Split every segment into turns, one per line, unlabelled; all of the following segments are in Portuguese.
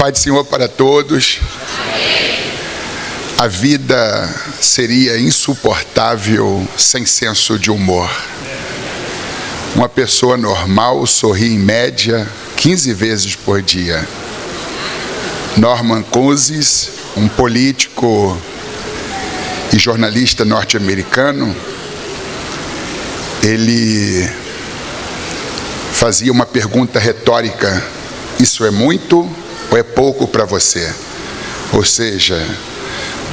Pai do Senhor para todos. A vida seria insuportável sem senso de humor. Uma pessoa normal sorri em média 15 vezes por dia. Norman Cousins, um político e jornalista norte-americano, ele fazia uma pergunta retórica: isso é muito ou é pouco para você? Ou seja,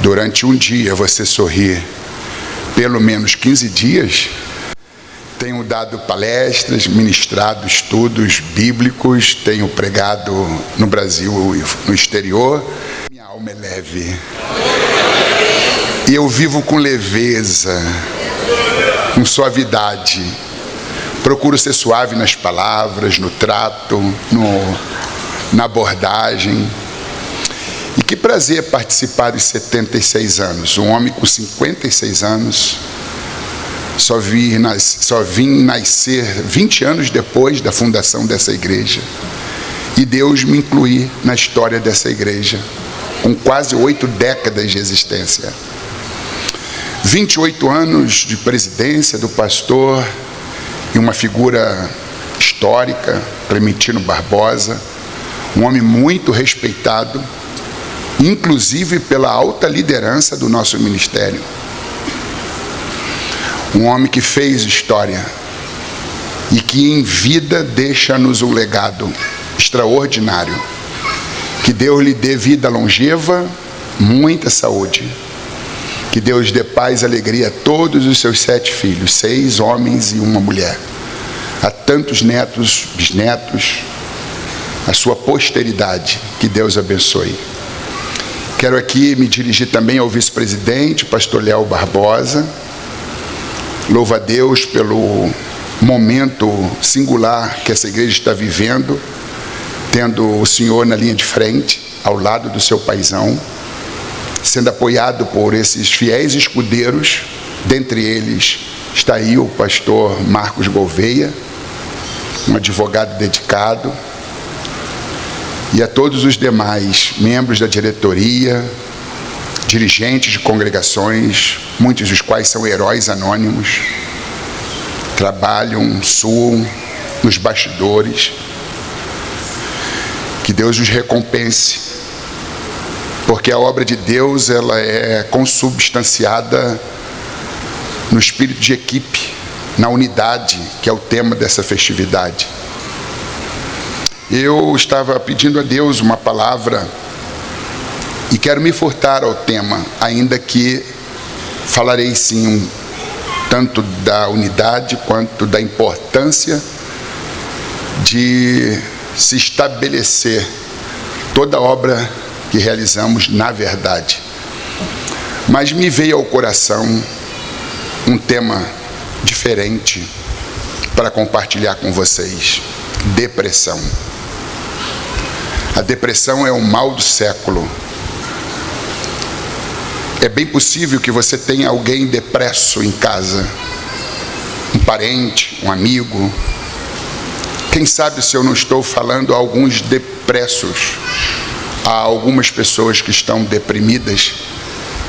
durante um dia você sorrir pelo menos 15 dias. Tenho dado palestras, ministrado estudos bíblicos, tenho pregado no Brasil e no exterior. Minha alma é leve. E eu vivo com leveza, com suavidade. Procuro ser suave nas palavras, no trato, na abordagem. E que prazer participar dos 76 anos. Um homem com 56 anos. Só vim nascer 20 anos depois da fundação dessa igreja. E Deus me incluiu na história dessa igreja, com quase 8 décadas de existência. 28 anos de presidência do pastor e uma figura histórica, Clementino Barbosa, um homem muito respeitado, inclusive pela alta liderança do nosso ministério. Um homem que fez história e que em vida deixa-nos um legado extraordinário. Que Deus lhe dê vida longeva, muita saúde. Que Deus dê paz e alegria a todos os seus 7 filhos, 6 homens e uma mulher. A tantos netos, bisnetos, a sua posteridade. Que Deus abençoe. Quero aqui me dirigir também ao vice-presidente, pastor Léo Barbosa. Louvo a Deus pelo momento singular que essa igreja está vivendo, tendo o Senhor na linha de frente, ao lado do seu paizão, sendo apoiado por esses fiéis escudeiros. Dentre eles está aí o pastor Marcos Gouveia, um advogado dedicado, e a todos os demais membros da diretoria, dirigentes de congregações, muitos dos quais são heróis anônimos, trabalham, suam nos bastidores. Que Deus os recompense, porque a obra de Deus ela é consubstanciada no espírito de equipe, na unidade, que é o tema dessa festividade. Eu estava pedindo a Deus uma palavra e quero me furtar ao tema, ainda que falarei sim tanto da unidade quanto da importância de se estabelecer toda obra que realizamos na verdade. Mas me veio ao coração um tema diferente para compartilhar com vocês: depressão. A depressão é o mal do século. É bem possível que você tenha alguém depresso em casa, um parente, um amigo. Quem sabe se eu não estou falando a alguns depressos, a algumas pessoas que estão deprimidas,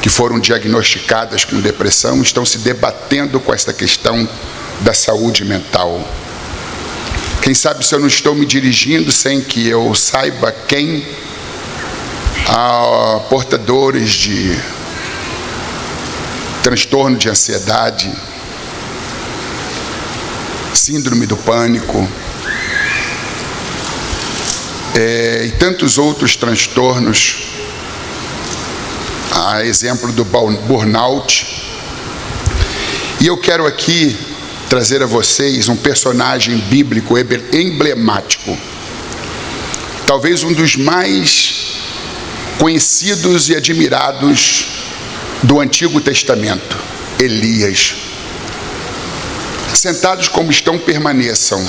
que foram diagnosticadas com depressão, estão se debatendo com essa questão da saúde mental. Quem sabe se eu não estou me dirigindo sem que eu saiba quem a portadores de transtorno de ansiedade, síndrome do pânico, e tantos outros transtornos, a exemplo do burnout. E eu quero aqui trazer a vocês um personagem bíblico emblemático, talvez um dos mais conhecidos e admirados do Antigo Testamento, Elias. Sentados como estão, permaneçam.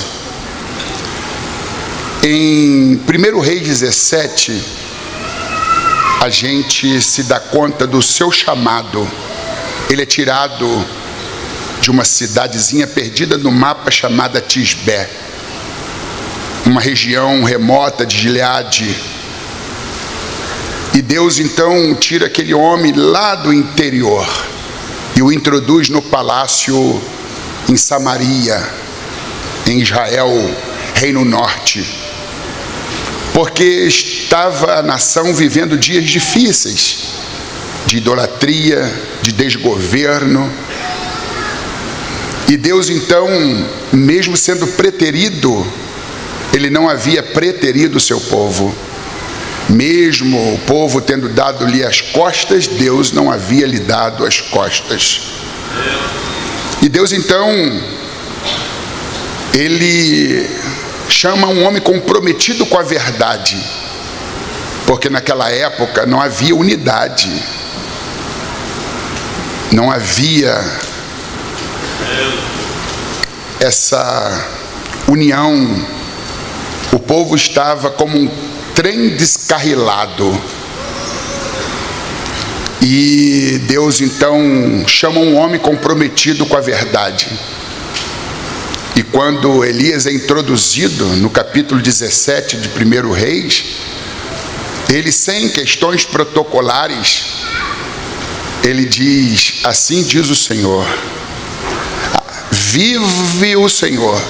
Em 1 Reis 17, a gente se dá conta do seu chamado. Ele é tirado de uma cidadezinha perdida no mapa chamada Tisbé, uma região remota de Gileade, E Deus então tira aquele homem lá do interior e o introduz no palácio em Samaria, em Israel, Reino Norte, porque estava a nação vivendo dias difíceis, de idolatria, de desgoverno. E Deus então, mesmo sendo preterido, Ele não havia preterido o seu povo. Mesmo o povo tendo dado-lhe as costas, Deus não havia lhe dado as costas. E Deus então, Ele chama um homem comprometido com a verdade, porque naquela época não havia unidade, não havia essa união. O povo estava como um trem descarrilado. E Deus então chama um homem comprometido com a verdade. E quando Elias é introduzido no capítulo 17 de 1 Reis, ele, sem questões protocolares, ele diz: assim diz o Senhor, vive o Senhor.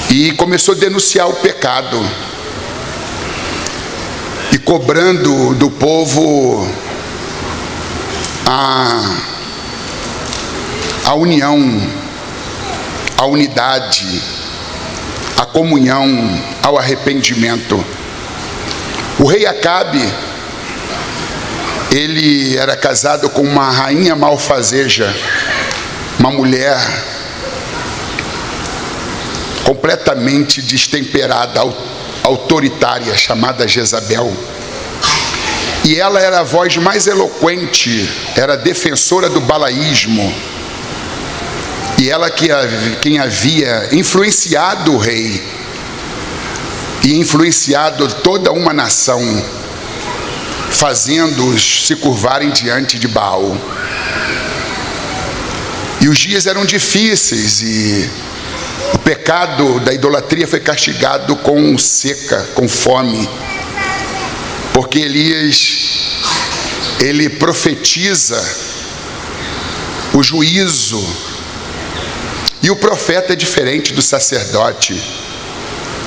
E começou a denunciar o pecado e cobrando do povo a união, a unidade, a comunhão, ao arrependimento. O rei Acabe, ele era casado com uma rainha malfazeja, uma mulher completamente destemperada, autoritária, chamada Jezabel. E ela era a voz mais eloquente, era defensora do balaísmo. E ela quem havia influenciado o rei e influenciado toda uma nação, fazendo-os se curvarem diante de Baal. E os dias eram difíceis e o pecado da idolatria foi castigado com seca, com fome, porque Elias, ele profetiza o juízo. E o profeta é diferente do sacerdote,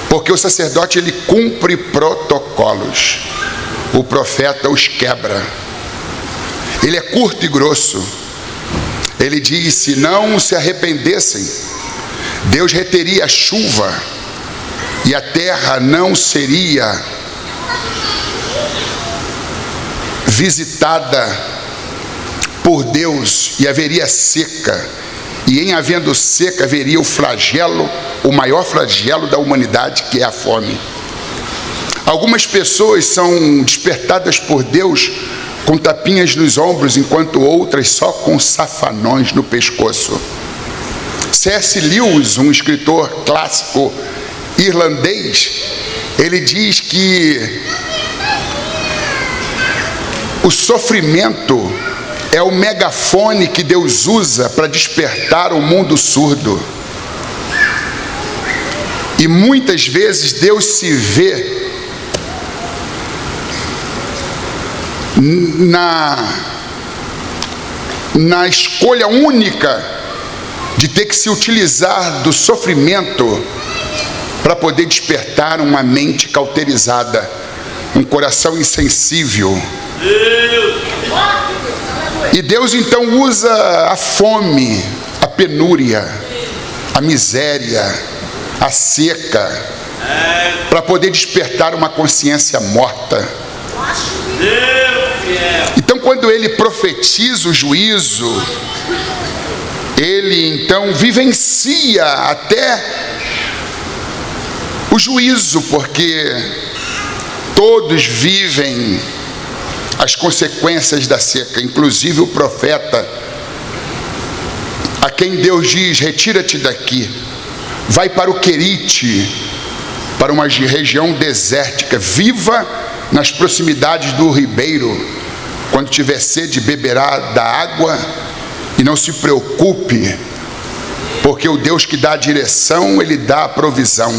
porque o sacerdote ele cumpre protocolos, o profeta os quebra. Ele é curto e grosso. Ele diz: se não se arrependessem, Deus reteria a chuva e a terra não seria visitada por Deus e haveria seca. E em havendo seca haveria o flagelo, o maior flagelo da humanidade, que é a fome. Algumas pessoas são despertadas por Deus com tapinhas nos ombros, enquanto outras só com safanões no pescoço. C.S. Lewis, um escritor clássico irlandês, ele diz que o sofrimento é o megafone que Deus usa para despertar o mundo surdo. E muitas vezes Deus se vê na escolha única de ter que se utilizar do sofrimento para poder despertar uma mente cauterizada, um coração insensível. E Deus então usa a fome, a penúria, a miséria, a seca, para poder despertar uma consciência morta. Então, quando ele profetiza o juízo, ele então vivencia até o juízo, porque todos vivem as consequências da seca, inclusive o profeta, a quem Deus diz: retira-te daqui, vai para o Querite, para uma região desértica, viva nas proximidades do ribeiro, quando tiver sede beberá da água, e não se preocupe, porque o Deus que dá a direção, Ele dá a provisão.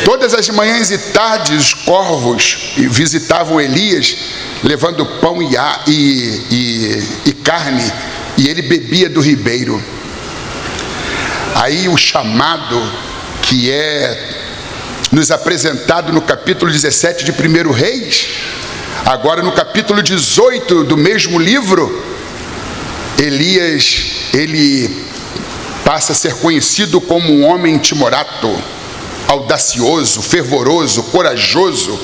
Todas as manhãs e tardes os corvos visitavam Elias, levando pão e carne, e ele bebia do ribeiro. Aí o chamado que é nos apresentado no capítulo 17 de 1 Reis, agora no capítulo 18 do mesmo livro, Elias, ele passa a ser conhecido como um homem timorato, audacioso, fervoroso, corajoso,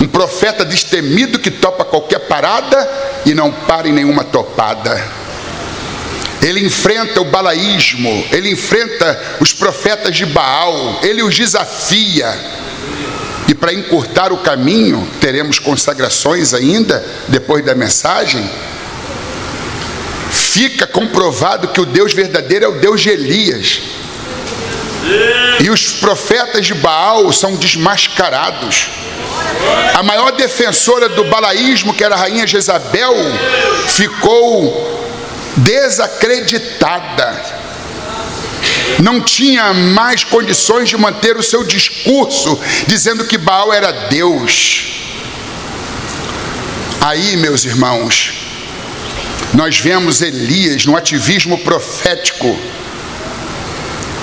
um profeta destemido que topa qualquer parada e não para em nenhuma topada. Ele enfrenta o balaísmo, ele enfrenta os profetas de Baal, ele os desafia. E para encurtar o caminho, teremos consagrações ainda, depois da mensagem. Fica comprovado que o Deus verdadeiro é o Deus de Elias. E os profetas de Baal são desmascarados. A maior defensora do balaísmo, que era a rainha Jezabel, ficou desacreditada. Não tinha mais condições de manter o seu discurso, dizendo que Baal era Deus. Aí, meus irmãos, nós vemos Elias no ativismo profético.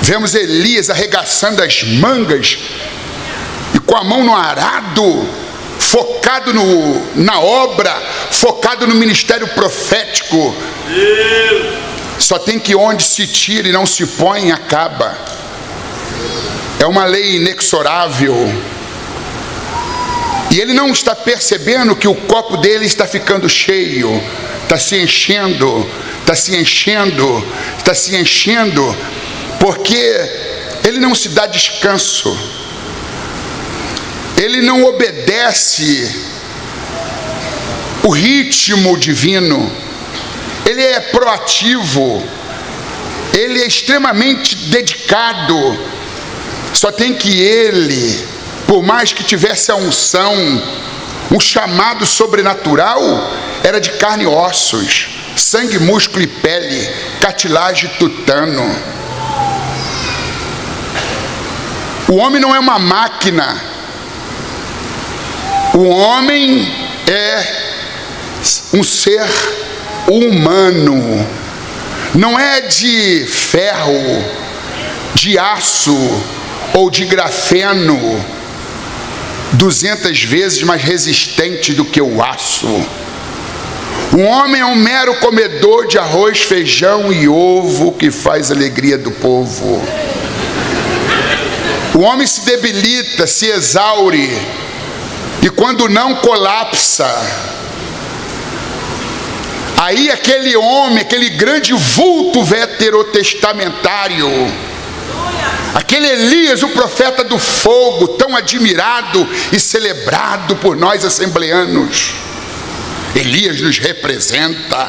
Vemos Elias arregaçando as mangas e com a mão no arado, focado na obra, focado no ministério profético. Só tem que onde se tira e não se põe, acaba. É uma lei inexorável. E ele não está percebendo que o copo dele está ficando cheio, está se enchendo, está se enchendo, está se enchendo, porque ele não se dá descanso, ele não obedece o ritmo divino, ele é proativo, ele é extremamente dedicado. Só tem que ele, por mais que tivesse a unção, um chamado sobrenatural, era de carne e ossos, sangue, músculo e pele, cartilagem e tutano. O homem não é uma máquina. O homem é um ser humano. Não é de ferro, de aço ou de grafeno, 200 vezes mais resistente do que o aço. O homem é um mero comedor de arroz, feijão e ovo que faz a alegria do povo. O homem se debilita, se exaure, e quando não, colapsa. Aí aquele homem, aquele grande vulto veterotestamentário, aquele Elias, o profeta do fogo, tão admirado e celebrado por nós assembleanos. Elias nos representa,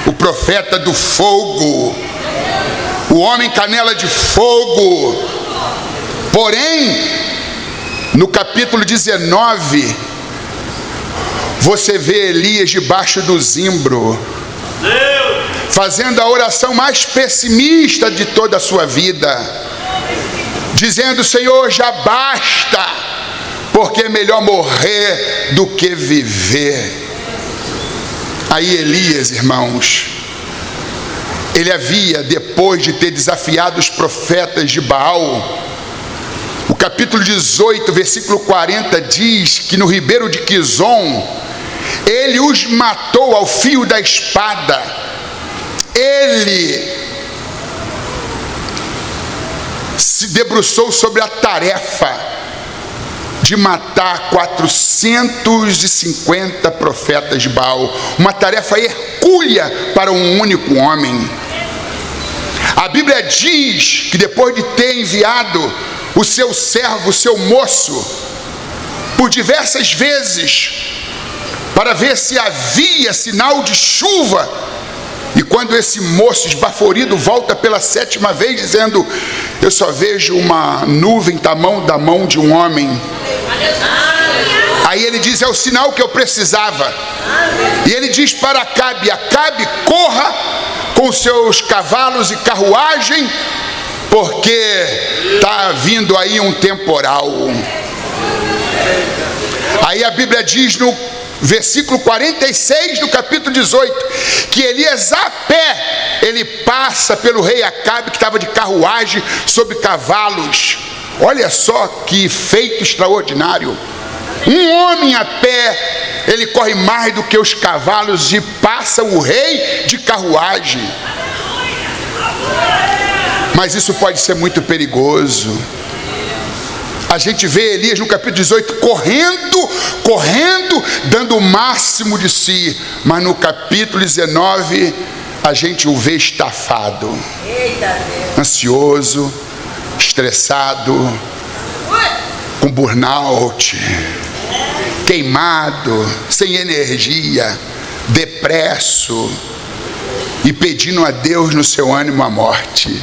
o profeta do fogo, o homem canela de fogo. Porém, no capítulo 19, você vê Elias debaixo do zimbro, fazendo a oração mais pessimista de toda a sua vida, dizendo: Senhor, já basta, porque é melhor morrer do que viver. Aí Elias, irmãos, ele havia, depois de ter desafiado os profetas de Baal, o capítulo 18, versículo 40 diz que no ribeiro de Quizon, ele os matou ao fio da espada. Ele se debruçou sobre a tarefa de matar 450 profetas de Baal, uma tarefa hercúlea para um único homem. A Bíblia diz que depois de ter enviado o seu servo, o seu moço, por diversas vezes, para ver se havia sinal de chuva, e quando esse moço esbaforido volta pela 7ª vez, dizendo: eu só vejo uma nuvem tamanho da mão de um homem. Aí ele diz: é o sinal que eu precisava. E ele diz para Acabe: Acabe, corra com seus cavalos e carruagem porque está vindo aí um temporal. Aí a Bíblia diz no versículo 46 do capítulo 18, que Elias a pé, ele passa pelo rei Acabe, que estava de carruagem sobre cavalos. Olha só que feito extraordinário. Um homem a pé, ele corre mais do que os cavalos e passa o rei de carruagem. Mas isso pode ser muito perigoso. A gente vê Elias no capítulo 18 correndo, dando o máximo de si. Mas no capítulo 19, a gente o vê estafado, ansioso, estressado, com burnout, queimado, sem energia, depresso e pedindo a Deus no seu ânimo a morte.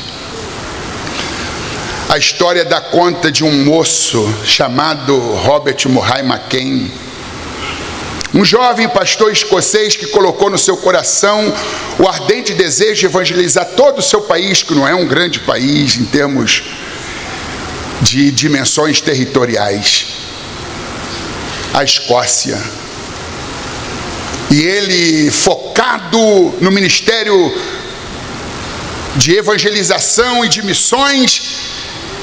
A história dá conta de um moço chamado Robert Murray McCain, um jovem pastor escocês que colocou no seu coração o ardente desejo de evangelizar todo o seu país, que não é um grande país em termos de dimensões territoriais, a Escócia. E ele, focado no ministério de evangelização e de missões,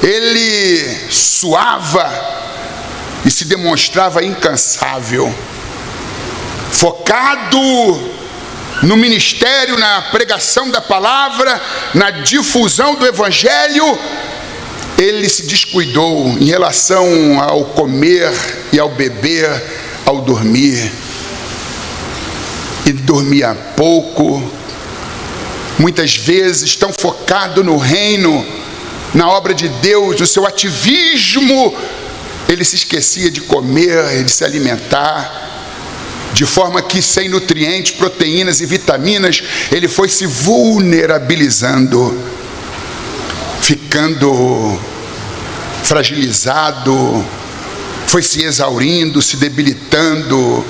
ele suava e se demonstrava incansável, focado no ministério, na pregação da palavra, na difusão do evangelho. Ele se descuidou em relação ao comer e ao beber, ao dormir. Ele dormia pouco, muitas vezes tão focado no reino, na obra de Deus, no seu ativismo, ele se esquecia de comer, de se alimentar, de forma que sem nutrientes, proteínas e vitaminas, ele foi se vulnerabilizando, ficando fragilizado, foi se exaurindo, se debilitando,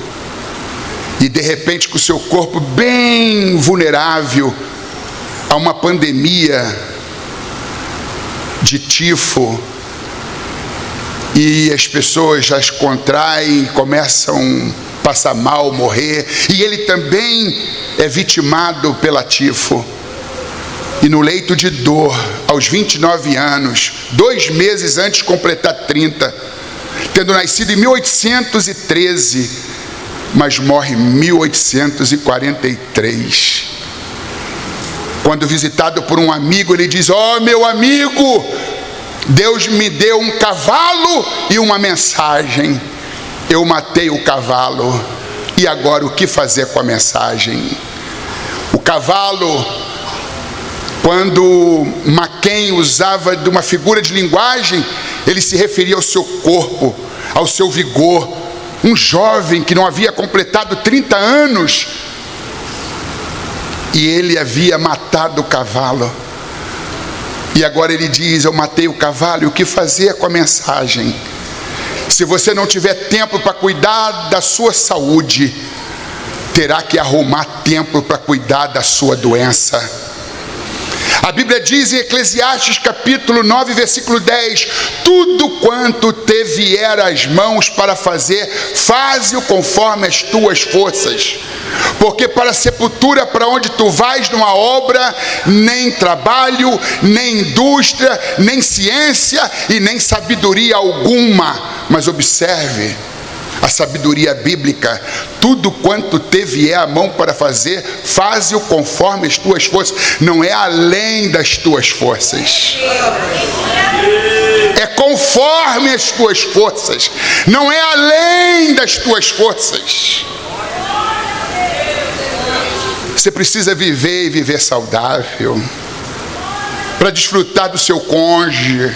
e de repente com o seu corpo bem vulnerável a uma pandemia de tifo, e as pessoas já as contraem, começam a passar mal, morrer, e ele também é vitimado pela tifo. E no leito de dor, aos 29 anos, 2 meses antes de completar 30, tendo nascido em 1813, mas morre em 1843. Quando visitado por um amigo, ele diz: "Ó, meu amigo, Deus me deu um cavalo e uma mensagem. Eu matei o cavalo, e agora o que fazer com a mensagem?" O cavalo, quando McCain usava de uma figura de linguagem, ele se referia ao seu corpo, ao seu vigor. Um jovem que não havia completado 30 anos, e ele havia matado o cavalo. E agora ele diz: "Eu matei o cavalo, e o que fazer com a mensagem? Se você não tiver tempo para cuidar da sua saúde, terá que arrumar tempo para cuidar da sua doença." A Bíblia diz em Eclesiastes capítulo 9, versículo 10: "Tudo quanto te vier às mãos para fazer, faze-o conforme as tuas forças. Porque para a sepultura para onde tu vais não há obra, nem trabalho, nem indústria, nem ciência e nem sabedoria alguma." Mas observe a sabedoria bíblica: tudo quanto te vier à mão para fazer, faze-o conforme as tuas forças. Não é além das tuas forças, é conforme as tuas forças, não é além das tuas forças. Você precisa viver e viver saudável, para desfrutar do seu cônjuge,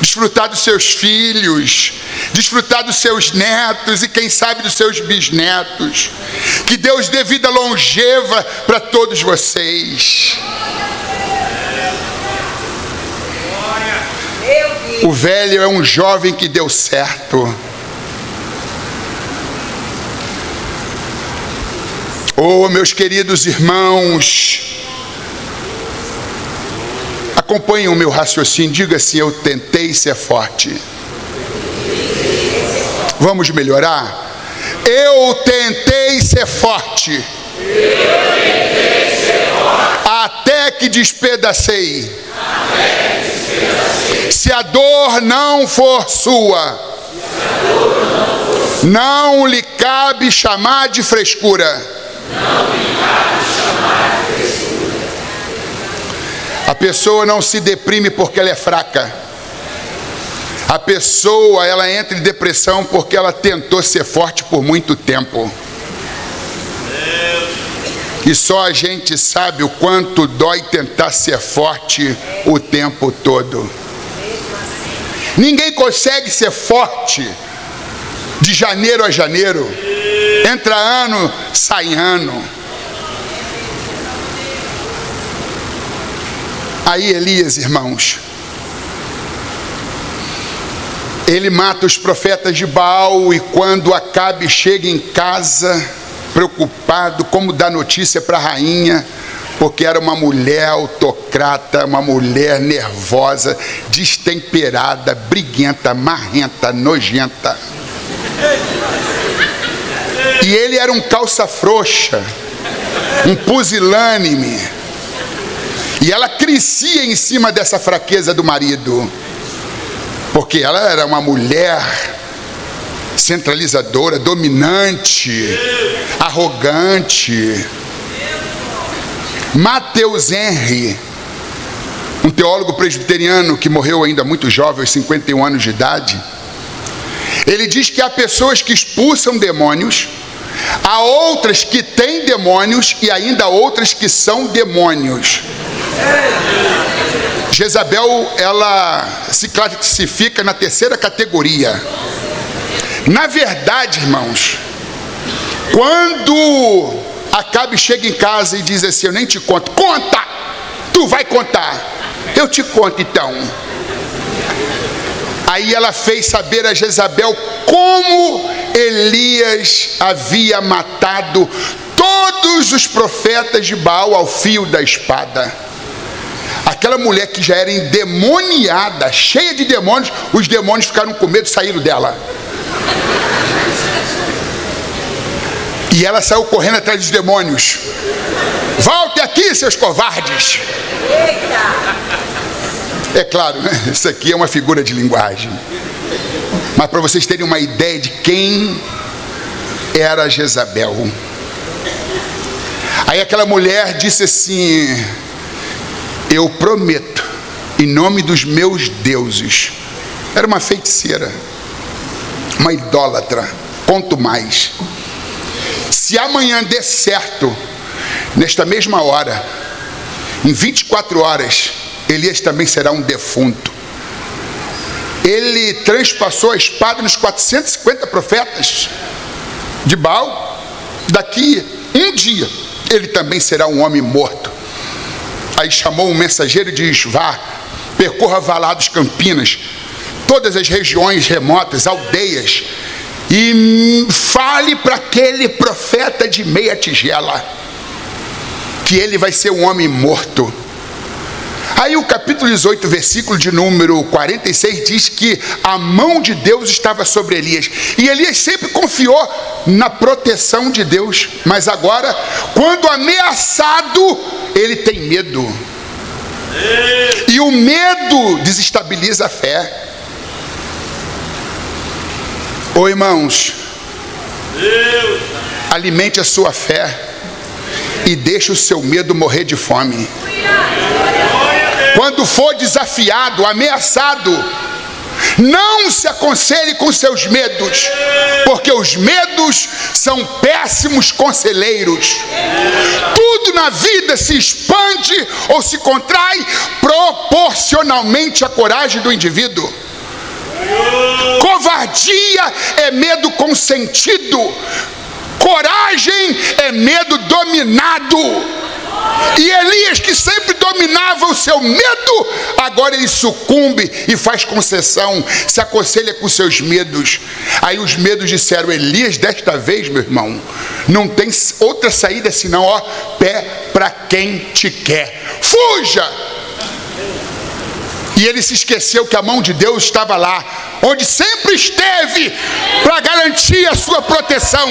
desfrutar dos seus filhos, desfrutar dos seus netos e quem sabe dos seus bisnetos. Que Deus dê vida longeva para todos vocês. O velho é um jovem que deu certo. Oh, meus queridos irmãos, a Acompanhe o meu raciocínio, diga assim: eu tentei ser forte. Vamos melhorar? Eu tentei ser forte. Até que despedacei. Se a dor não for sua, não lhe cabe chamar de frescura. A pessoa não se deprime porque ela é fraca. A pessoa, ela entra em depressão porque ela tentou ser forte por muito tempo. E só a gente sabe o quanto dói tentar ser forte o tempo todo. Ninguém consegue ser forte de janeiro a janeiro. Entra ano, sai ano. Aí Elias, irmãos, ele mata os profetas de Baal, e quando Acabe chega em casa, preocupado, como dar notícia para a rainha, porque era uma mulher autocrata, uma mulher nervosa, destemperada, briguenta, marrenta, nojenta. E ele era um calça frouxa, um pusilânime. E ela crescia em cima dessa fraqueza do marido, porque ela era uma mulher centralizadora, dominante, arrogante. Mateus Henry, um teólogo presbiteriano que morreu ainda muito jovem, aos 51 anos de idade, ele diz que há pessoas que expulsam demônios, há outras que têm demônios e ainda outras que são demônios. Jezabel, ela se classifica na terceira categoria. Na verdade, irmãos, quando Acabe chega em casa e diz assim: eu nem te conto. Conta! Tu vai contar. Eu te conto então. Aí ela fez saber a Jezabel como Elias havia matado todos os profetas de Baal ao fio da espada. Aquela mulher que já era endemoniada, cheia de demônios, os demônios ficaram com medo e saíram dela. E ela saiu correndo atrás dos demônios. Volte aqui, seus covardes. É claro, né? Isso aqui é uma figura de linguagem. Mas para vocês terem uma ideia de quem era Jezabel. Aí aquela mulher disse assim: eu prometo, em nome dos meus deuses. Era uma feiticeira, uma idólatra, quanto mais. Se amanhã der certo, nesta mesma hora, em 24 horas, Elias também será um defunto. Ele transpassou a espada nos 450 profetas de Baal. Daqui um dia, ele também será um homem morto. Aí chamou um mensageiro e diz: vá, percorra Valados, Campinas, todas as regiões remotas, aldeias, e fale para aquele profeta de meia tigela que ele vai ser um homem morto. Aí o capítulo 18, versículo de número 46 diz que a mão de Deus estava sobre Elias, e Elias sempre confiou na proteção de Deus, mas agora, quando ameaçado, ele tem medo, e o medo desestabiliza a fé. Ô irmãos, alimente a sua fé e deixe o seu medo morrer de fome. Quando for desafiado, ameaçado, não se aconselhe com seus medos, porque os medos são péssimos conselheiros. Tudo na vida se expande ou se contrai proporcionalmente à coragem do indivíduo. Covardia é medo consentido, coragem é medo dominado. E Elias, que sempre dominava o seu medo, agora ele sucumbe e faz concessão, se aconselha com seus medos. Aí os medos disseram: Elias, desta vez, meu irmão, não tem outra saída senão, ó, pé para quem te quer. Fuja! E ele se esqueceu que a mão de Deus estava lá, onde sempre esteve, para garantir a sua proteção.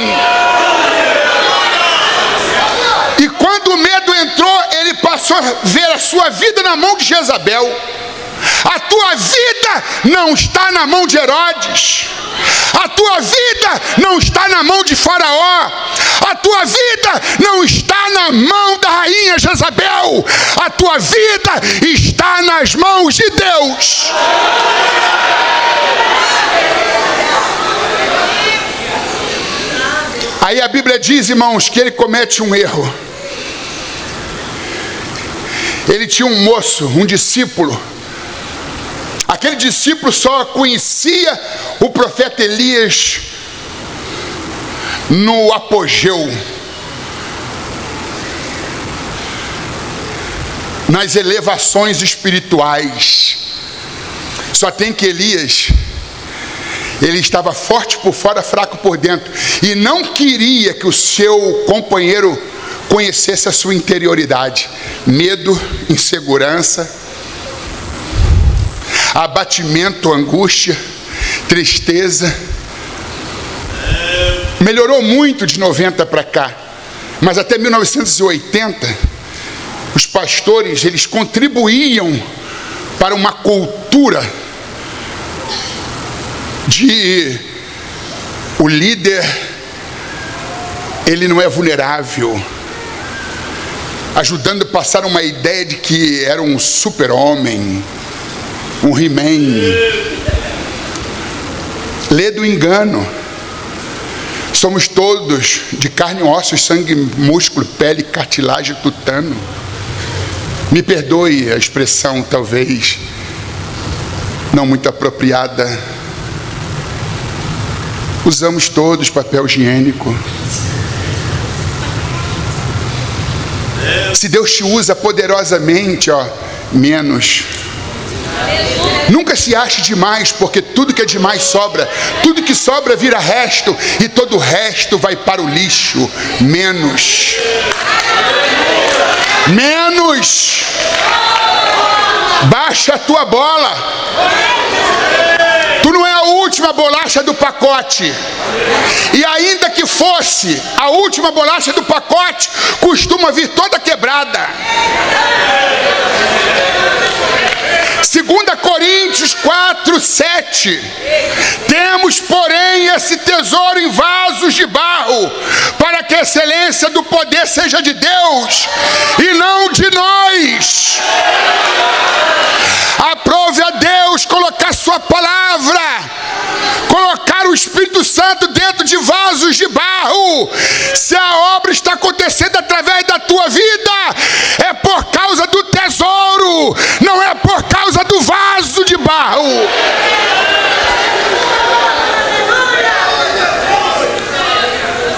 E quando o medo entrou, ele passou a ver a sua vida na mão de Jezabel. A tua vida não está na mão de Herodes. A tua vida não está na mão de Faraó. A tua vida não está na mão da rainha Jezabel. A tua vida está nas mãos de Deus. Aí a Bíblia diz, irmãos, que ele comete um erro. Ele tinha um moço, um discípulo. Aquele discípulo só conhecia o profeta Elias no apogeu, nas elevações espirituais. Só tem que Elias, ele estava forte por fora, fraco por dentro, e não queria que o seu companheiro conhecesse a sua interioridade. Medo, insegurança, abatimento, angústia, tristeza. Melhorou muito de 90 para cá, mas até 1980 os pastores, eles contribuíam para uma cultura de o líder, ele não é vulnerável, ajudando a passar uma ideia de que era um super-homem, um He-Man. Lê do engano. Somos todos de carne e ossos, sangue, músculo, pele, cartilagem, tutano. Me perdoe a expressão talvez não muito apropriada. Usamos todos papel higiênico. Se Deus te usa poderosamente, menos. Nunca se ache demais, porque tudo que é demais sobra. Tudo que sobra vira resto, e todo o resto vai para o lixo. Menos. Menos. Baixa a tua bola. Tu não é a última bolacha do pacote. E ainda que fosse a última bolacha do pacote, costuma vir toda quebrada. 2 Coríntios 4:7. Temos, porém, esse tesouro em vasos de barro, para que a excelência do poder seja de Deus e não de nós. Aprove a Deus colocar sua palavra, colocar o Espírito Santo dentro de vasos de barro. Se a obra está acontecendo através da tua vida, é por causa do tesouro, não é por causa do vaso de barro.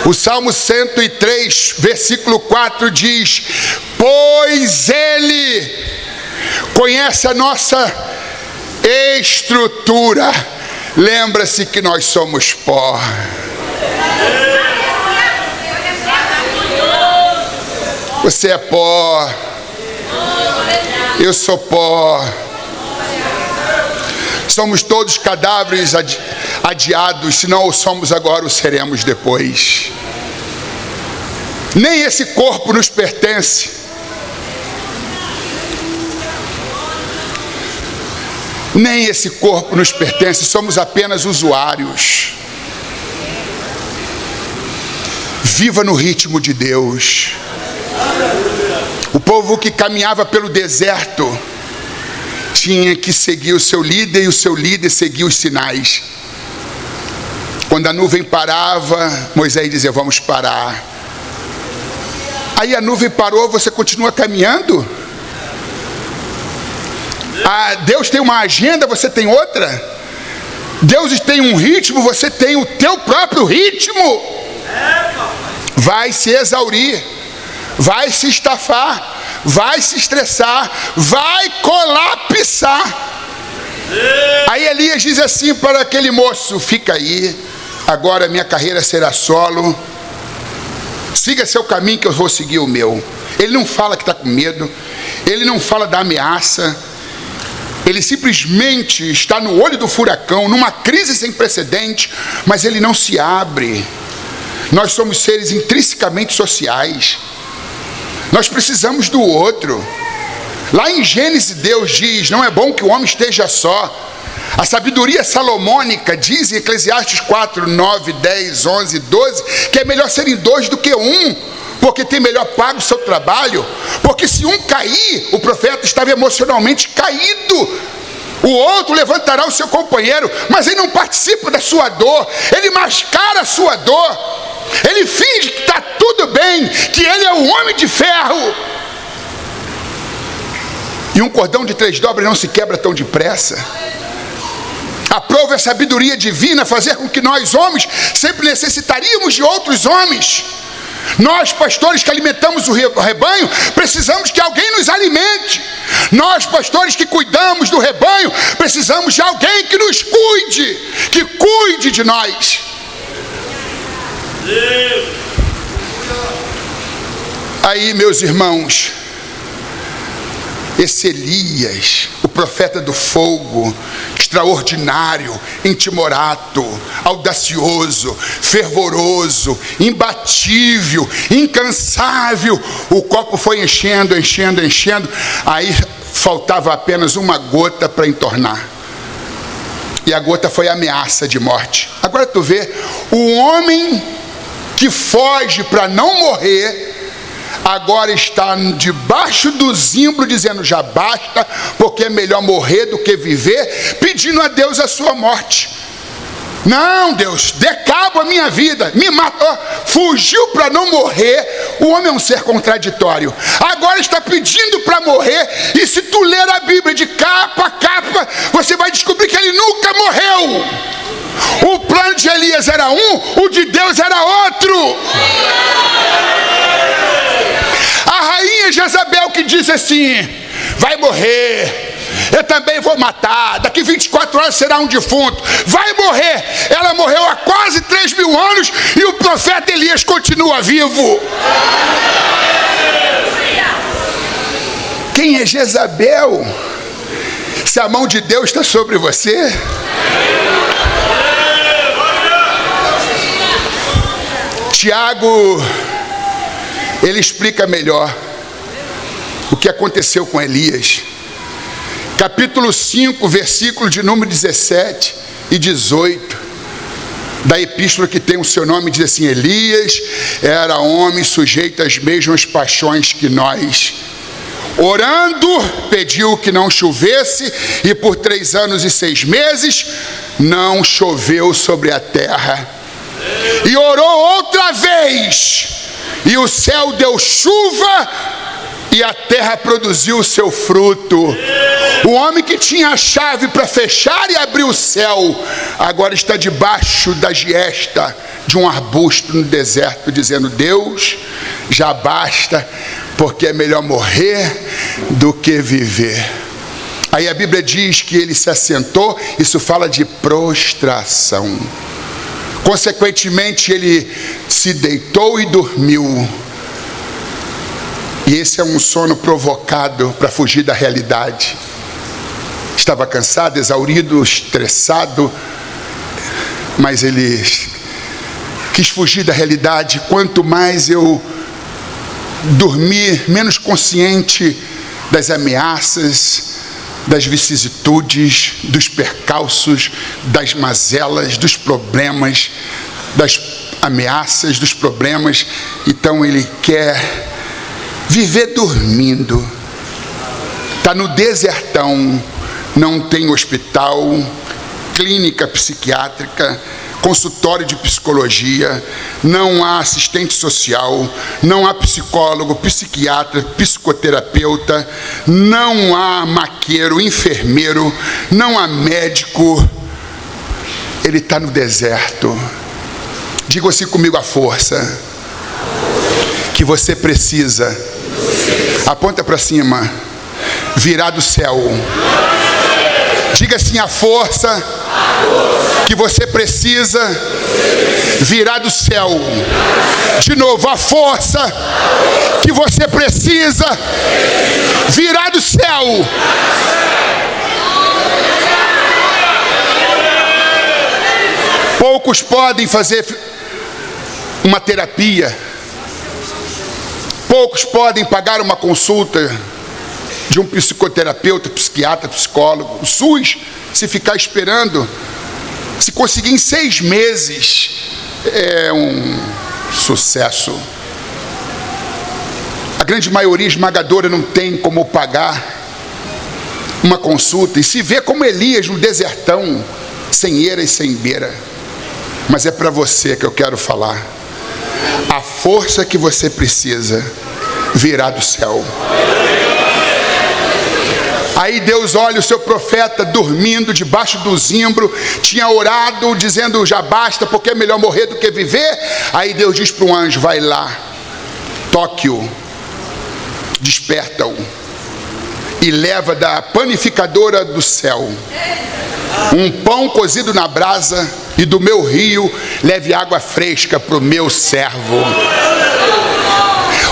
O Salmo 103, versículo 4 diz: pois Ele conhece a nossa estrutura, lembra-se que nós somos pó. Você é pó, eu sou pó. Somos todos cadáveres adiados, se não o somos agora, o seremos depois. Nem esse corpo nos pertence. Nem esse corpo nos pertence, somos apenas usuários. Viva no ritmo de Deus. O povo que caminhava pelo deserto tinha que seguir o seu líder, e o seu líder seguia os sinais. Quando a nuvem parava, Moisés dizia: vamos parar. Aí a nuvem parou, você continua caminhando? Deus tem uma agenda, você tem outra? Deus tem um ritmo, você tem o teu próprio ritmo. Vai se exaurir, vai se estafar, vai se estressar, vai colapsar. Aí Elias diz assim para aquele moço: fica aí, agora minha carreira será solo, siga seu caminho que eu vou seguir o meu. Ele não fala que está com medo, ele não fala da ameaça, Ele simplesmente está no olho do furacão, numa crise sem precedente, mas ele não se abre. Nós somos seres intrinsecamente sociais. Nós precisamos do outro. Lá em Gênesis, Deus diz: não é bom que o homem esteja só. A sabedoria salomônica diz em Eclesiastes 4, 9, 10, 11, 12, que é melhor serem dois do que um, porque tem melhor pago o seu trabalho. Porque se um cair, o profeta estava emocionalmente caído, o outro levantará o seu companheiro, mas ele não participa da sua dor, ele mascara a sua dor, ele finge que está tudo bem, que ele é o homem de ferro. E um cordão de 3 dobras não se quebra tão depressa. Aprove a sabedoria divina fazer com que nós, homens, sempre necessitaríamos de outros homens. Nós, pastores que alimentamos o rebanho, precisamos que alguém nos alimente. Nós, pastores que cuidamos do rebanho, precisamos de alguém que nos cuide, que cuide de nós. Aí, meus irmãos, esse Elias, o profeta do fogo, extraordinário, intimorato, audacioso, fervoroso, imbatível, incansável, o copo foi enchendo, enchendo, enchendo, aí faltava apenas uma gota para entornar, e a gota foi a ameaça de morte. Agora tu vê, o homem que foge para não morrer, agora está debaixo do zimbro dizendo: já basta, porque é melhor morrer do que viver, pedindo a Deus a sua morte. Não, Deus, dê cabo à minha vida, me matou, fugiu para não morrer. O homem é um ser contraditório, agora está pedindo para morrer. E se tu ler a Bíblia de capa a capa, você vai descobrir que ele nunca morreu. O plano de Elias era um, o de Deus era outro. A rainha Jezabel que disse assim: vai morrer, eu também vou matar, daqui 24 horas será um defunto, vai morrer. Ela morreu há quase 3.000 anos e o profeta Elias continua vivo. Quem é Jezabel? Se a mão de Deus está sobre você. Tiago, ele explica melhor o que aconteceu com Elias. Capítulo 5, versículo de número 17 e 18, da epístola que tem o seu nome, diz assim: Elias era homem sujeito às mesmas paixões que nós. Orando, pediu que não chovesse, e por 3 anos e 6 meses não choveu sobre a terra. E orou outra vez, e o céu deu chuva, e a terra produziu o seu fruto. O homem que tinha a chave para fechar e abrir o céu, agora está debaixo da giesta de um arbusto no deserto, dizendo: Deus, já basta, porque é melhor morrer do que viver. Aí a Bíblia diz que ele se assentou, isso fala de prostração. Consequentemente, ele se deitou e dormiu. E esse é um sono provocado para fugir da realidade. Estava cansado, exaurido, estressado, mas ele quis fugir da realidade. Quanto mais eu dormir, menos consciente das ameaças, das vicissitudes, dos percalços, das mazelas, dos problemas, das ameaças, dos problemas. Então ele quer viver dormindo. Está no desertão, não tem hospital, clínica psiquiátrica, consultório de psicologia, não há assistente social, não há psicólogo, psiquiatra, psicoterapeuta, não há maqueiro, enfermeiro, não há médico. Ele está no deserto. Diga assim comigo: a força que você precisa, aponta para cima, virá do céu. Diga assim: a força que você precisa virá do céu. De novo: a força que você precisa virá do céu. Poucos podem fazer uma terapia. Poucos podem pagar uma consulta de um psicoterapeuta, psiquiatra, psicólogo. O SUS, se ficar esperando, se conseguir em 6 meses, é um sucesso. A grande maioria esmagadora não tem como pagar uma consulta e se vê como Elias no desertão, sem eira e sem beira. Mas é para você que eu quero falar. A força que você precisa virá do céu. Aí Deus olha o seu profeta dormindo debaixo do zimbro, tinha orado dizendo já basta, porque é melhor morrer do que viver. Aí Deus diz para o anjo: vai lá, toque-o, desperta-o e leva da panificadora do céu um pão cozido na brasa, e do meu rio leve água fresca para o meu servo.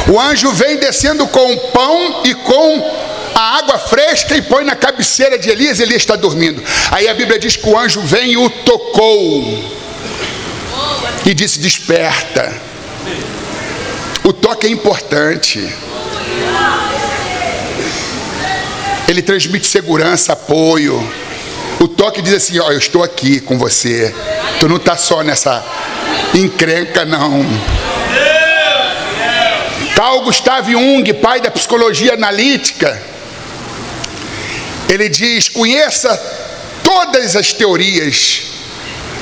O anjo vem descendo com o pão e com a água fresca e põe na cabeceira de Elias. Elias está dormindo. Aí a Bíblia diz que o anjo vem e o tocou e disse: desperta. O toque é importante. Ele transmite segurança, apoio. O toque diz assim: ó, eu estou aqui com você. Tu não está só nessa encrenca, não. Carl Gustav Jung, pai da psicologia analítica, ele diz: conheça todas as teorias,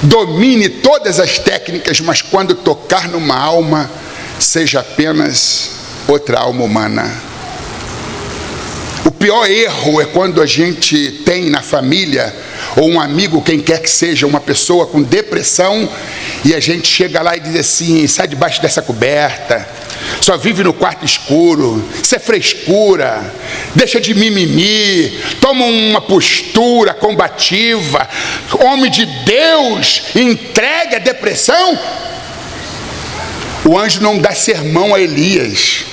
domine todas as técnicas, mas quando tocar numa alma, seja apenas outra alma humana. O pior erro é quando a gente tem na família, ou um amigo, quem quer que seja, uma pessoa com depressão, e a gente chega lá e diz assim: sai debaixo dessa coberta, só vive no quarto escuro, isso é frescura, deixa de mimimi, toma uma postura combativa, homem de Deus, entregue a depressão. O anjo não dá sermão a Elias,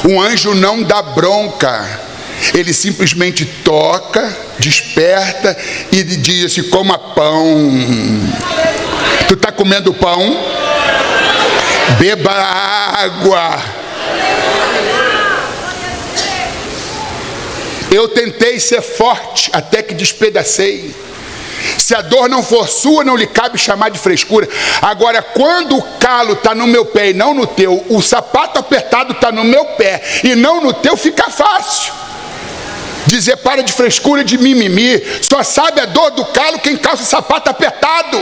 o anjo não dá bronca. Ele simplesmente toca, desperta e diz assim: coma pão. Tu está comendo pão? Beba água. Eu tentei ser forte até que despedacei. Se a dor não for sua, não lhe cabe chamar de frescura. Agora, quando o calo está no meu pé e não no teu, o sapato apertado está no meu pé e não no teu, fica fácil dizer: para de frescura, de mimimi. Só sabe a dor do calo quem calça sapato apertado.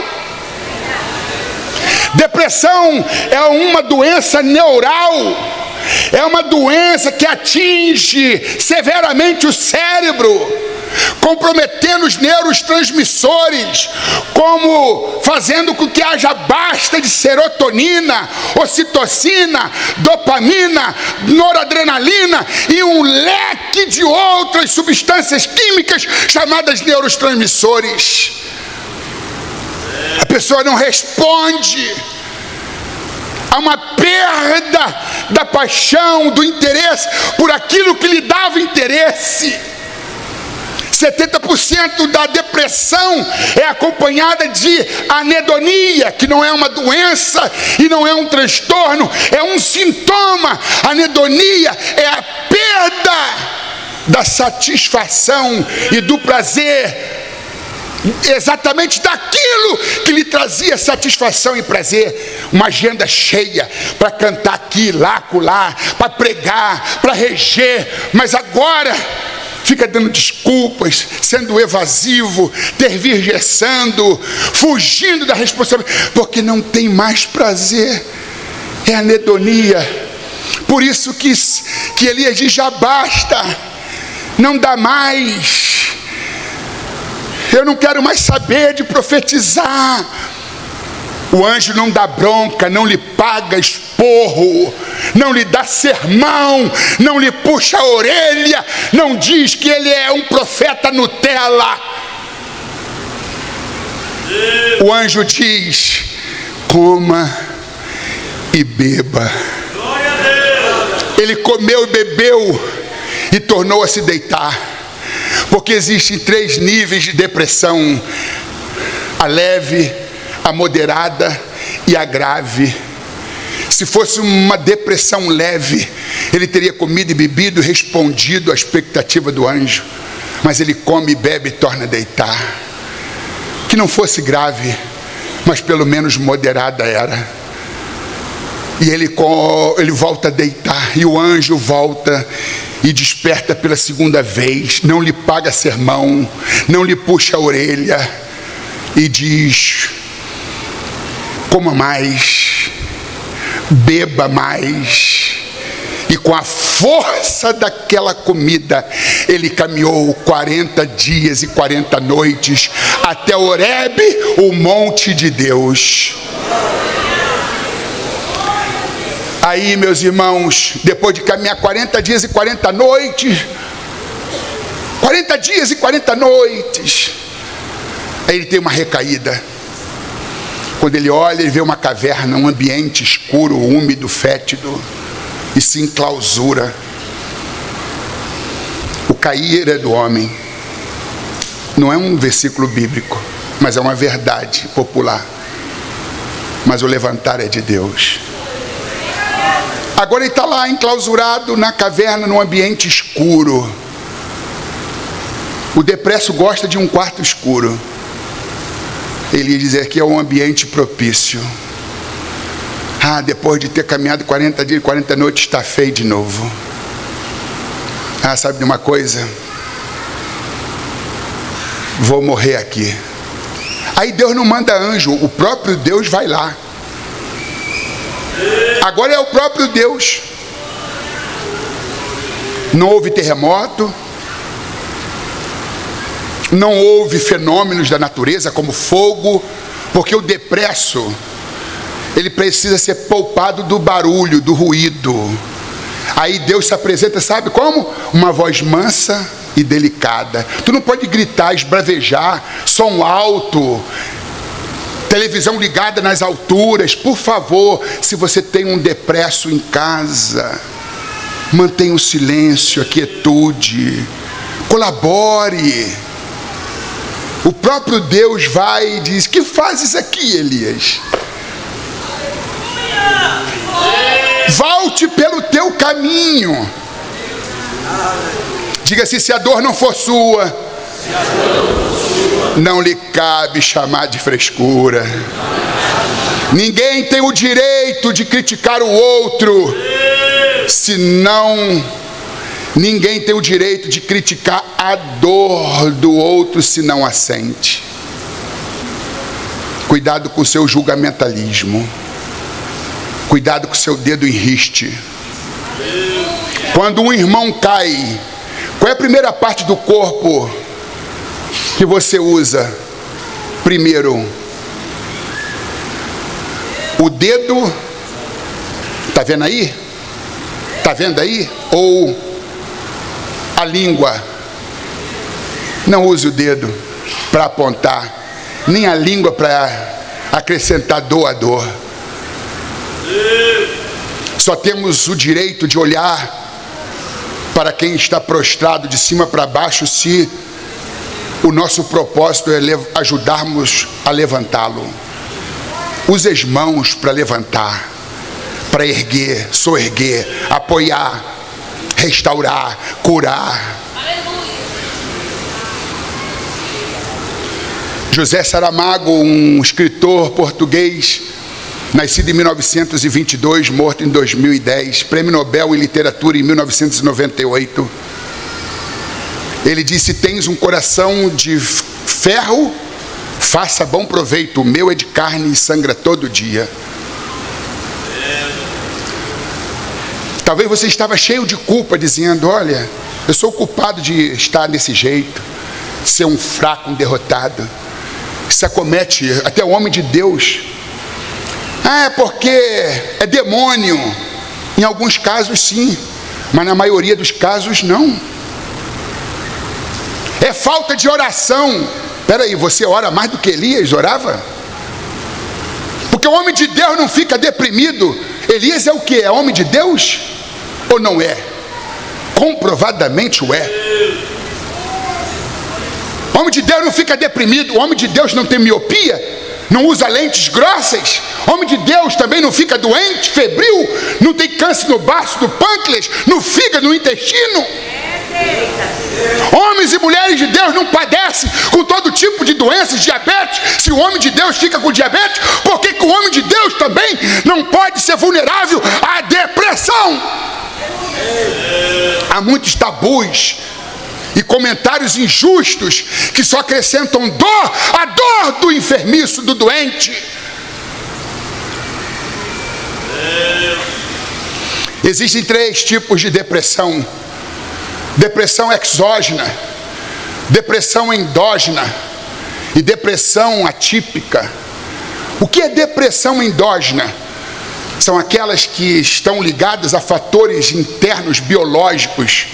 Depressão é uma doença neural, é uma doença que atinge severamente o cérebro, comprometendo os neurotransmissores, como fazendo com que haja baixa de serotonina, ocitocina, dopamina, noradrenalina e um leque de outras substâncias químicas chamadas neurotransmissores. A pessoa não responde a uma perda da paixão, do interesse por aquilo que lhe dava interesse. 70% da depressão é acompanhada de anedonia, que não é uma doença e não é um transtorno, é um sintoma. Anedonia é a perda da satisfação e do prazer, exatamente daquilo que lhe trazia satisfação e prazer. Uma agenda cheia para cantar aqui, lá, acolá, para pregar, para reger, mas agora fica dando desculpas, sendo evasivo, tergiversando, fugindo da responsabilidade, porque não tem mais prazer. É anedonia. Por isso que Elias diz: já basta, não dá mais. Eu não quero mais saber de profetizar. O anjo não dá bronca, não lhe paga esporro, não lhe dá sermão, não lhe puxa a orelha, não diz que ele é um profeta Nutella. O anjo diz: coma e beba. Ele comeu e bebeu e tornou a se deitar, porque existem 3 níveis de depressão: a leve, a moderada e a grave. Se fosse uma depressão leve, ele teria comido e bebido, respondido à expectativa do anjo. Mas ele come, bebe e torna a deitar. Que não fosse grave, mas pelo menos moderada era. E ele volta a deitar, e o anjo volta e desperta pela segunda vez, não lhe paga sermão, não lhe puxa a orelha, e diz: coma mais, beba mais. E com a força daquela comida, ele caminhou 40 dias e 40 noites até Horebe, o monte de Deus. Aí, meus irmãos, depois de caminhar 40 dias e 40 noites, 40 dias e 40 noites, aí ele tem uma recaída. Quando ele olha, ele vê uma caverna, um ambiente escuro, úmido, fétido, e se enclausura. O cair é do homem. Não é um versículo bíblico, mas é uma verdade popular. Mas o levantar é de Deus. Agora ele está lá enclausurado na caverna, num ambiente escuro. O depresso gosta de um quarto escuro. Ele ia dizer que é um ambiente propício. Depois de ter caminhado 40 dias e 40 noites, está feio de novo. Sabe de uma coisa? Vou morrer aqui. Aí Deus não manda anjo, o próprio Deus vai lá. Agora é o próprio Deus. Não houve terremoto, não houve fenômenos da natureza como fogo, porque o depresso, ele precisa ser poupado do barulho, do ruído. Aí Deus se apresenta, sabe como? Uma voz mansa e delicada. Tu não pode gritar, esbravejar, som alto, televisão ligada nas alturas. Por favor, se você tem um depresso em casa, mantenha o silêncio, a quietude, colabore. O próprio Deus vai e diz: que fazes aqui, Elias? Volte pelo teu caminho. Diga assim: se a dor não for sua, não lhe cabe chamar de frescura. Ninguém tem o direito de criticar o outro, senão ninguém tem o direito de criticar a dor do outro se não a sente. Cuidado com o seu julgamentalismo. Cuidado com o seu dedo em riste. Quando um irmão cai, qual é a primeira parte do corpo que você usa? Primeiro, o dedo. Está vendo aí? Está vendo aí? Ou a língua? Não use o dedo para apontar, nem a língua para acrescentar dor à dor. Só temos o direito de olhar para quem está prostrado de cima para baixo se o nosso propósito é ajudarmos a levantá-lo. Use as mãos para levantar, para erguer, soerguer, apoiar, restaurar, curar. José Saramago, um escritor português, nascido em 1922, morto em 2010, Prêmio Nobel em Literatura em 1998. Ele disse: tens um coração de ferro, faça bom proveito, o meu é de carne e sangra todo dia. Talvez você estava cheio de culpa, dizendo: olha, eu sou culpado de estar desse jeito, ser um fraco, um derrotado. Isso acomete até o homem de Deus. É porque é demônio. Em alguns casos sim, mas na maioria dos casos não. É falta de oração. Espera aí, você ora mais do que Elias orava? Porque o homem de Deus não fica deprimido. Elias é o que? É homem de Deus? Ou não é? Comprovadamente o é. O homem de Deus não fica deprimido. O homem de Deus não tem miopia. não usa lentes grossas. Homem de Deus também não fica doente, febril, não tem câncer no baço, no pâncreas, no fígado, no intestino. Homens e mulheres de Deus não padecem com todo tipo de doenças, diabetes. Se o homem de Deus fica com diabetes, por que o homem de Deus também não pode ser vulnerável à depressão? Há muitos tabus e comentários injustos que só acrescentam dor, a dor do enfermiço, do doente. Existem 3 tipos de depressão: depressão exógena, depressão endógena e depressão atípica. O que é depressão endógena? São aquelas que estão ligadas a fatores internos biológicos,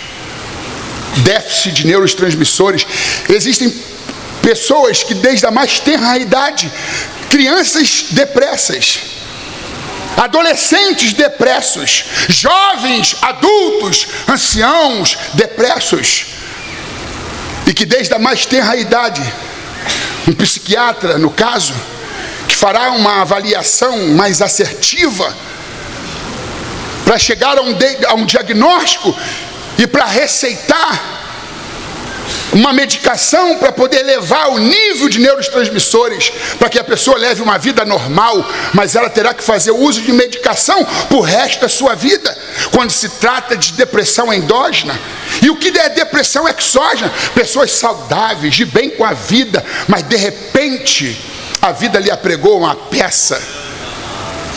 déficit de neurotransmissores. Existem pessoas que desde a mais tenra idade, crianças depressas, adolescentes depressos, jovens, adultos, anciãos depressos, e que desde a mais tenra idade, um psiquiatra, no caso, que fará uma avaliação mais assertiva para chegar a um diagnóstico e para receitar uma medicação para poder elevar o nível de neurotransmissores, para que a pessoa leve uma vida normal, mas ela terá que fazer uso de medicação por resto da sua vida, quando se trata de depressão endógena. E o que é depressão exógena? Pessoas saudáveis, de bem com a vida, mas de repente a vida lhe apregou uma peça,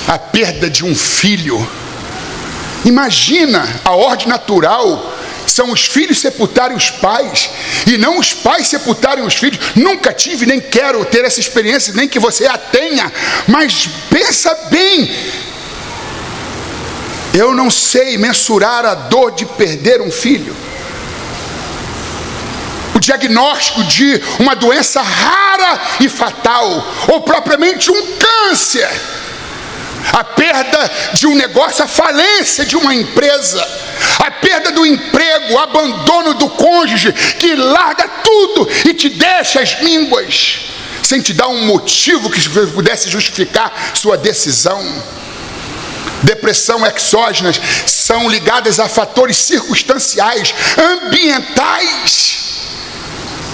a perda de um filho. Imagina, a ordem natural são os filhos sepultarem os pais, e não os pais sepultarem os filhos. Nunca tive, nem quero ter essa experiência, nem que você a tenha, mas pensa bem, eu não sei mensurar a dor de perder um filho. O diagnóstico de uma doença rara e fatal, ou propriamente um câncer, a perda de um negócio, a falência de uma empresa, a perda do emprego, o abandono do cônjuge que larga tudo e te deixa as mínguas, sem te dar um motivo que pudesse justificar sua decisão. Depressão exógenas são ligadas a fatores circunstanciais, ambientais.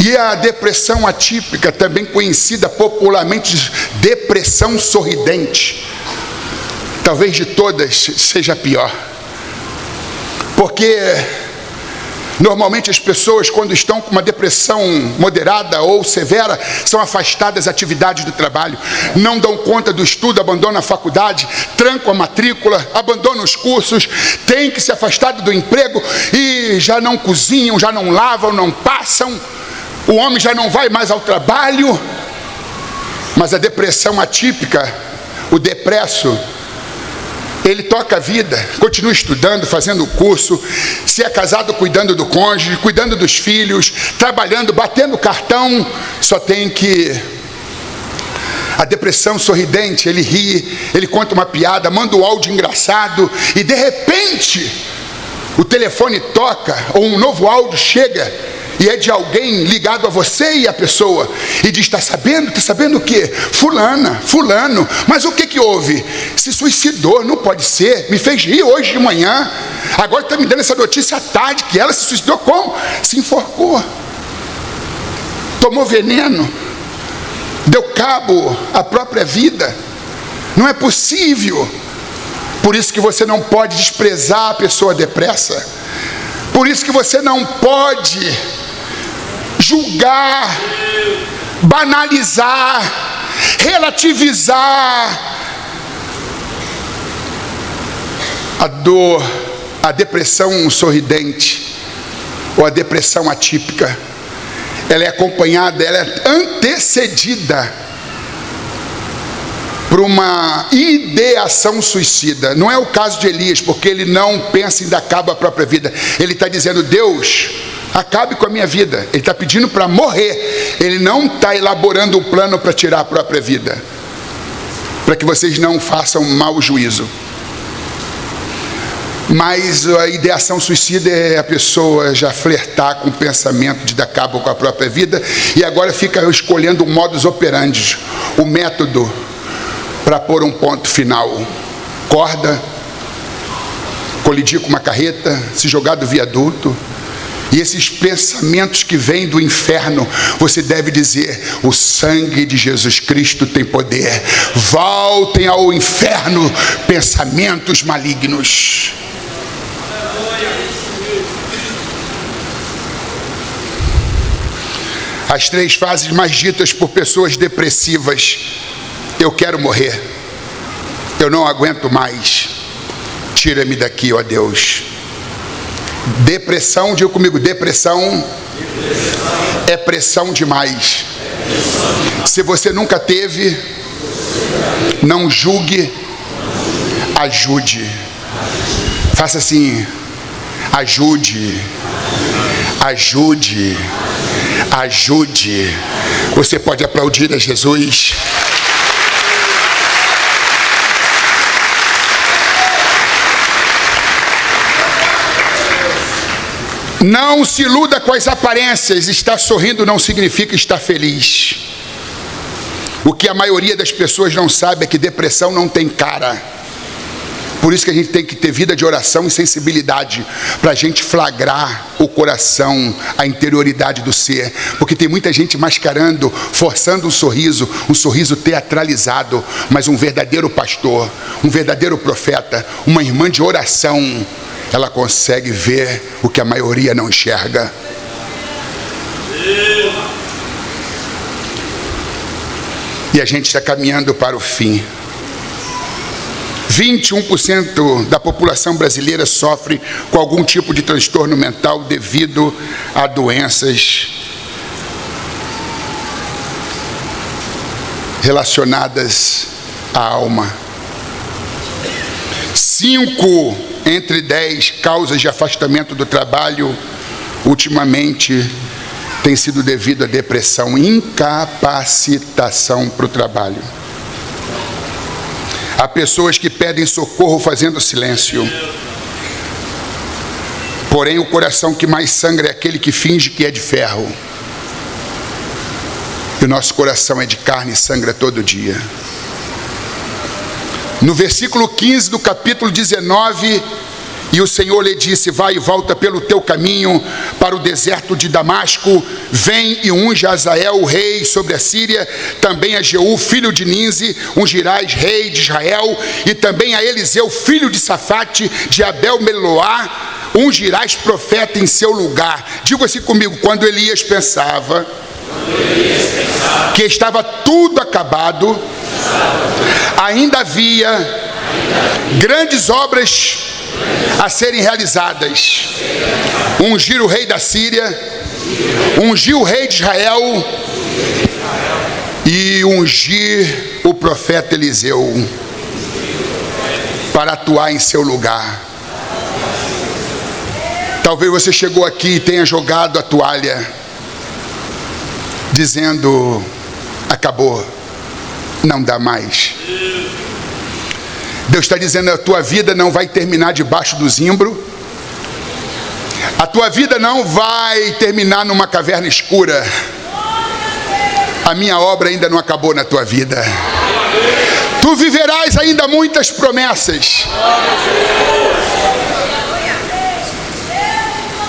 E a depressão atípica, também conhecida popularmente de depressão sorridente, talvez de todas seja a pior, porque normalmente as pessoas, quando estão com uma depressão moderada ou severa, são afastadas das atividades do trabalho, não dão conta do estudo, abandonam a faculdade, trancam a matrícula, abandonam os cursos, têm que se afastar do emprego e já não cozinham, já não lavam, não passam. O homem já não vai mais ao trabalho. Mas a depressão atípica, o depresso, ele toca a vida, continua estudando, fazendo o curso, se é casado, cuidando do cônjuge, cuidando dos filhos, trabalhando, batendo cartão, só tem que... A depressão sorridente, ele ri, ele conta uma piada, manda um áudio engraçado, e de repente o telefone toca, ou um novo áudio chega, e é de alguém ligado a você e a pessoa, e diz: está sabendo o quê? Fulano, mas o que houve? Se suicidou. Não pode ser, me fez rir hoje de manhã, agora está me dando essa notícia à tarde, que ela se suicidou. Como? Se enforcou, tomou veneno, deu cabo à própria vida. Não é possível. Por isso que você não pode desprezar a pessoa depressa, por isso que você não pode julgar, banalizar, relativizar a dor. A depressão sorridente ou a depressão atípica, ela é acompanhada, ela é antecedida por uma ideação suicida. Não é o caso de Elias, porque ele não pensa em dar cabo à própria vida. Ele está dizendo: Deus, acabe com a minha vida. Ele está pedindo para morrer. Ele não está elaborando um plano para tirar a própria vida, para que vocês não façam mau juízo. Mas a ideação suicida é a pessoa já flertar com o pensamento de dar cabo com a própria vida e agora fica escolhendo o modus operandi, o método para pôr um ponto final. Corda, colidir com uma carreta, se jogar do viaduto. E esses pensamentos que vêm do inferno, você deve dizer: o sangue de Jesus Cristo tem poder. Voltem ao inferno, pensamentos malignos. As 3 fases mais ditas por pessoas depressivas: eu quero morrer, eu não aguento mais, tira-me daqui, ó Deus. Depressão, diga comigo, depressão é pressão demais. Se você nunca teve, não julgue, ajude. Faça assim: ajude, ajude, ajude. Você pode aplaudir a Jesus. Não se iluda com as aparências. Estar sorrindo não significa estar feliz. O que a maioria das pessoas não sabe é que depressão não tem cara. Por isso que a gente tem que ter vida de oração e sensibilidade, para a gente flagrar o coração, a interioridade do ser. Porque tem muita gente mascarando, forçando um sorriso teatralizado. Mas um verdadeiro pastor, um verdadeiro profeta, uma irmã de oração, ela consegue ver o que a maioria não enxerga. E a gente está caminhando para o fim. 21% da população brasileira sofre com algum tipo de transtorno mental devido a doenças relacionadas à alma. 5 entre 10 causas de afastamento do trabalho ultimamente tem sido devido à depressão, incapacitação para o trabalho. Há pessoas que pedem socorro fazendo silêncio. Porém, o coração que mais sangra é aquele que finge que é de ferro. E o nosso coração é de carne e sangra todo dia. No versículo 15 do capítulo 19, e o Senhor lhe disse: vai e volta pelo teu caminho para o deserto de Damasco, vem e unge a Azael, o rei sobre a Síria, também a Jeú, filho de Ninzi, ungirás rei de Israel, e também a Eliseu, filho de Safate, de Abel-Meloá, ungirás profeta em seu lugar. Diga assim comigo: quando Elias pensava que estava tudo acabado, ainda havia grandes obras a serem realizadas. Ungir o rei da Síria, ungir o rei de Israel e ungir o profeta Eliseu para atuar em seu lugar. Talvez você chegou aqui e tenha jogado a toalha, dizendo: acabou, não dá mais. Deus está dizendo: a tua vida não vai terminar debaixo do zimbro, a tua vida não vai terminar numa caverna escura. A minha obra ainda não acabou na tua vida. Tu viverás ainda muitas promessas.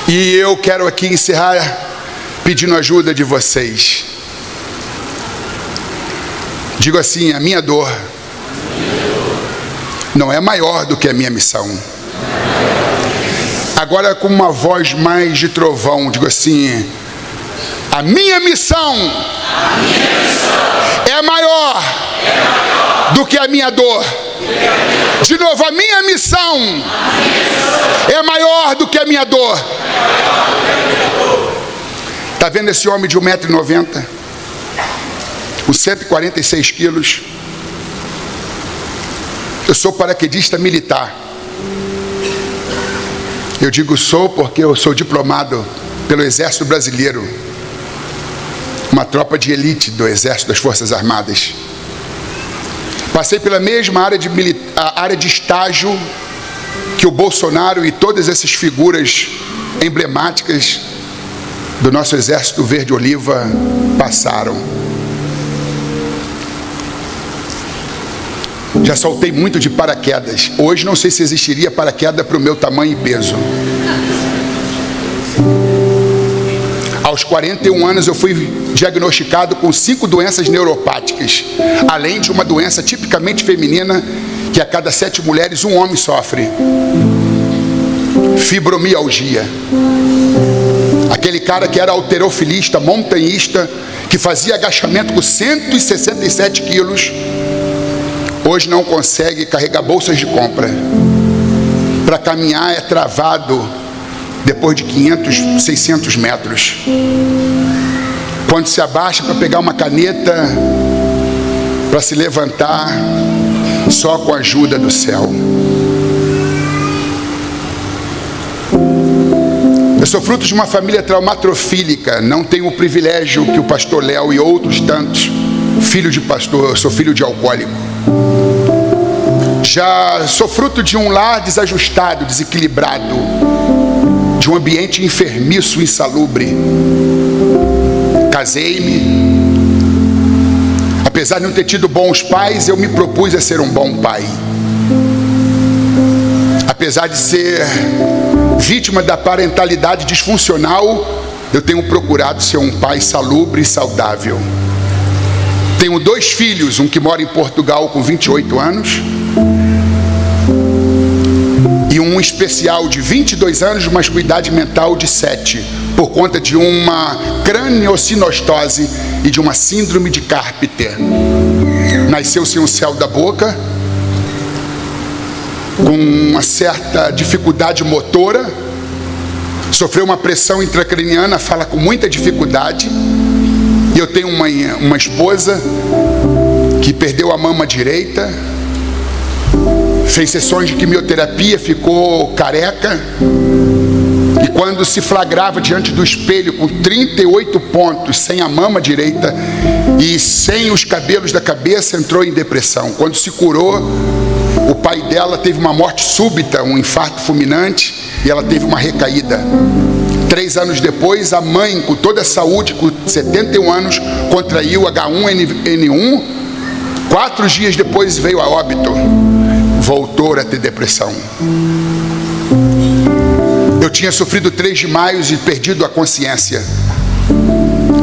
E eu quero aqui encerrar pedindo ajuda de vocês. Digo assim: a minha dor não é maior do que a minha missão. Agora, com uma voz mais de trovão, digo assim: a minha missão é maior do que a minha dor. De novo: a minha missão é maior do que a minha dor. Está vendo esse homem de 1,90 m, com 146 quilos? Eu sou paraquedista militar. Eu digo sou porque eu sou diplomado pelo Exército Brasileiro, uma tropa de elite do Exército das Forças Armadas. Passei pela mesma área de estágio que o Bolsonaro e todas essas figuras emblemáticas do nosso exército verde-oliva passaram. Já saltei muito de paraquedas. Hoje não sei se existiria paraquedas para o meu tamanho e peso. Aos 41 anos eu fui diagnosticado com 5 doenças neuropáticas, além de uma doença tipicamente feminina que a cada 7 mulheres um homem sofre: fibromialgia. Aquele cara que era halterofilista, montanhista, que fazia agachamento com 167 quilos, hoje não consegue carregar bolsas de compra. Para caminhar é travado depois de 500, 600 metros. Quando se abaixa para pegar uma caneta, para se levantar, só com a ajuda do céu. Eu sou fruto de uma família traumatrofílica, não tenho o privilégio que o pastor Léo e outros tantos, filho de pastor, eu sou filho de alcoólico. Já sou fruto de um lar desajustado, desequilibrado, de um ambiente enfermiço, insalubre. Casei-me. Apesar de não ter tido bons pais, eu me propus a ser um bom pai. Apesar de ser vítima da parentalidade disfuncional, eu tenho procurado ser um pai salubre e saudável. Tenho 2 filhos, um que mora em Portugal com 28 anos e um especial de 22 anos, mas com idade mental de 7, por conta de uma craniosinostose e de uma síndrome de Carpenter. Nasceu sem o céu da boca, com uma certa dificuldade motora, sofreu uma pressão intracraniana, fala com muita dificuldade. E eu tenho uma esposa que perdeu a mama direita, fez sessões de quimioterapia, ficou careca, e quando se flagrava diante do espelho com 38 pontos, sem a mama direita e sem os cabelos da cabeça, entrou em depressão. Quando se curou, o pai dela teve uma morte súbita, um infarto fulminante, e ela teve uma recaída. 3 anos depois, a mãe, com toda a saúde, com 71 anos, contraiu H1N1. 4 dias depois veio a óbito. Voltou a ter depressão. Eu tinha sofrido 3 de maio e perdido a consciência.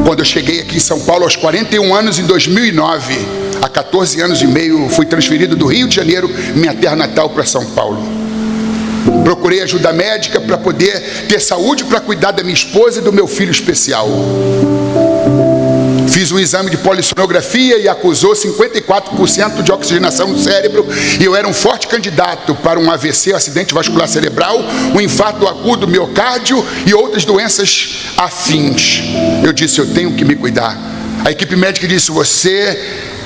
Quando eu cheguei aqui em São Paulo, aos 41 anos, em 2009, há 14 anos e meio, fui transferido do Rio de Janeiro, minha terra natal, para São Paulo. Procurei ajuda médica para poder ter saúde para cuidar da minha esposa e do meu filho especial. Fiz um exame de polissonografia e acusou 54% de oxigenação no cérebro, e eu era um forte candidato para um AVC, acidente vascular cerebral, um infarto agudo do miocárdio e outras doenças afins. Eu disse, eu tenho que me cuidar. A equipe médica disse, você